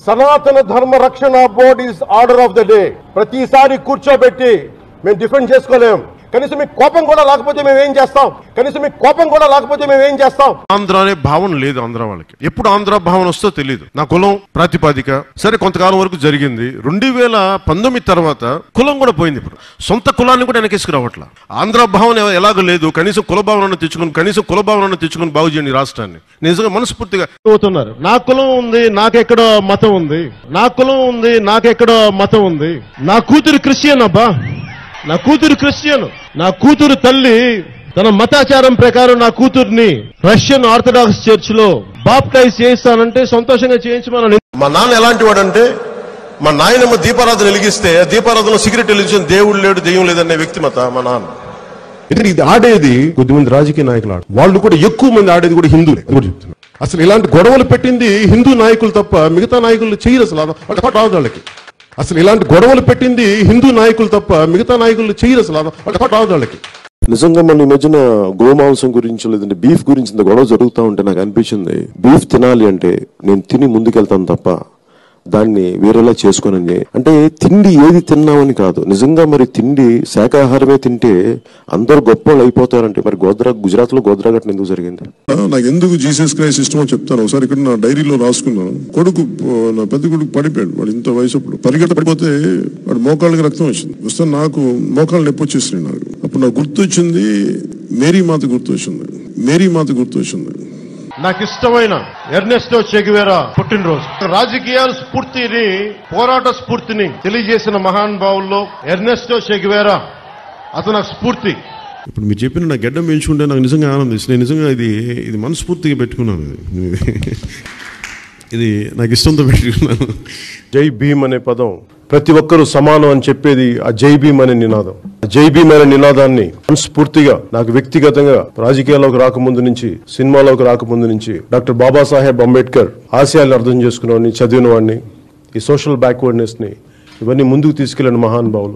సనాతన ధర్మ రక్షణ board is order of the day. ప్రతిసారి కూర్చోబెట్టి మేము డిఫెండ్ చేసుకోలేం. కనీసం మీకు కోపం కూడా లేకపోతే మేము ఏం చేస్తాం? ఆంధ్ర అనే భావన లేదు ఆంధ్ర వాళ్ళకి. ఎప్పుడు ఆంధ్ర భావన వస్తో తెలియదు. నా కులం ప్రాతిపాదిక సరే కొంతకాలం వరకు జరిగింది. 2019 తర్వాత కులం కూడా పోయింది. ఇప్పుడు సొంత కులాన్ని కూడా వెనకేసుకురావట్లా. ఆంధ్ర భావన ఎలాగో లేదు. కనీసం కుల భావనను తెచ్చుకుని బాగు చేయండి రాష్ట్రాన్ని. నిజంగా మనస్ఫూర్తిగా అవుతున్నారు. నా కులం ఉంది, నాకెక్కడో మతం ఉంది. నా కూతురు క్రిస్టియన్ అబ్బా, నా కూతురు తల్లి తన మతాచారం ప్రకారం నా కూతుర్ని రష్యన్ ఆర్థడాక్స్ చర్చ్ లో బాప్టైజ్ చేయిస్తానంటే సంతోషంగా చేయించమని. మా నాన్న ఎలాంటి వాడంటే, మా నాయనమ్మ దీపారాధన వెలిగిస్తే దీపారాధన సిగరెట్ వెలిగించిన దేవుడు లేడు దెయ్యం లేదనే వ్యక్తి మా నాన్న. ఇది ఆడేది కొద్దిమంది రాజకీయ నాయకులు వాళ్ళు కూడా ఎక్కువ మంది ఆడేది కూడా హిందువులే కూడా చెప్తున్నారు. అసలు ఇలాంటి గొడవలు పెట్టింది హిందూ నాయకులు తప్ప మిగతా నాయకులు చేయరు. అసలు వాళ్ళకి వాళ్ళకి నిజంగా మన ఈ మధ్యన గోమాంసం గురించి లేదంటే బీఫ్ గురించి ఇంత గొడవ జరుగుతూ ఉంటే నాకు అనిపించింది, బీఫ్ తినాలి అంటే నేను తిని ముందుకెళ్తాను తప్ప దాన్ని వేరేలా చేసుకోనని. అంటే తిండి ఏది తిన్నామని కాదు, నిజంగా మరి తిండి శాకాహారమే తింటే అందరూ గొప్పలు అయిపోతారంటే మరి గుజరాత్ లో గోద్రా ఘటన ఎందుకు జరిగింది? నాకు ఎందుకు జీసస్ క్రైస్ట్ ఇష్టమో చెప్తాను. ఒకసారి ఇక్కడ నా డైరీలో రాసుకున్నాను. నా పెద్ద కొడుకు పడిపోయాడు. వాడు ఇంత వయసుప్పుడు పడిపోతే వాడు మోకాళ్ళకి రక్తం వచ్చింది. వస్తే నాకు మోకాళ్ళు నొప్పి వచ్చేసింది. అప్పుడు నాకు గుర్తొచ్చింది మేరీ మాత గుర్తొచ్చింది. నాకు ఇష్టమైన ఎర్నెస్టో చే గెవేరా పుట్టినరోజు. రాజకీయాల స్ఫూర్తిని, పోరాట స్ఫూర్తిని తెలియజేసిన మహానుభావుల్లో ఎర్నెస్టో చే గెవేరా అతను నాకు స్ఫూర్తి. ఇప్పుడు మీరు చెప్పిన నా గడ్డం పెంచుకుంటే నాకు నిజంగా ఆనందిస్తుంది. నేను నిజంగా ఇది మనస్ఫూర్తిగా పెట్టుకున్నాను. ఇది నాకు ఇష్టంతో పెట్టుకున్నాను. జై భీమ్ అనే పదం ప్రతి ఒక్కరూ సమానం అని చెప్పేది ఆ జై భీమ్ అనే నినాదం. జై భీమ్ అనే నినాదాన్ని మనస్ఫూర్తిగా నాకు వ్యక్తిగతంగా రాజకీయాల్లోకి రాకముందు నుంచి, సినిమాలోకి రాకముందు నుంచి డాక్టర్ బాబాసాహెబ్ అంబేద్కర్ ఆశయాలను అర్థం చేసుకున్న వాడిని, చదివిన వాడిని, ఈ సోషల్ బ్యాక్వర్డ్నెస్ ని ఇవన్నీ ముందుకు తీసుకెళ్లిన మహానుభావులు.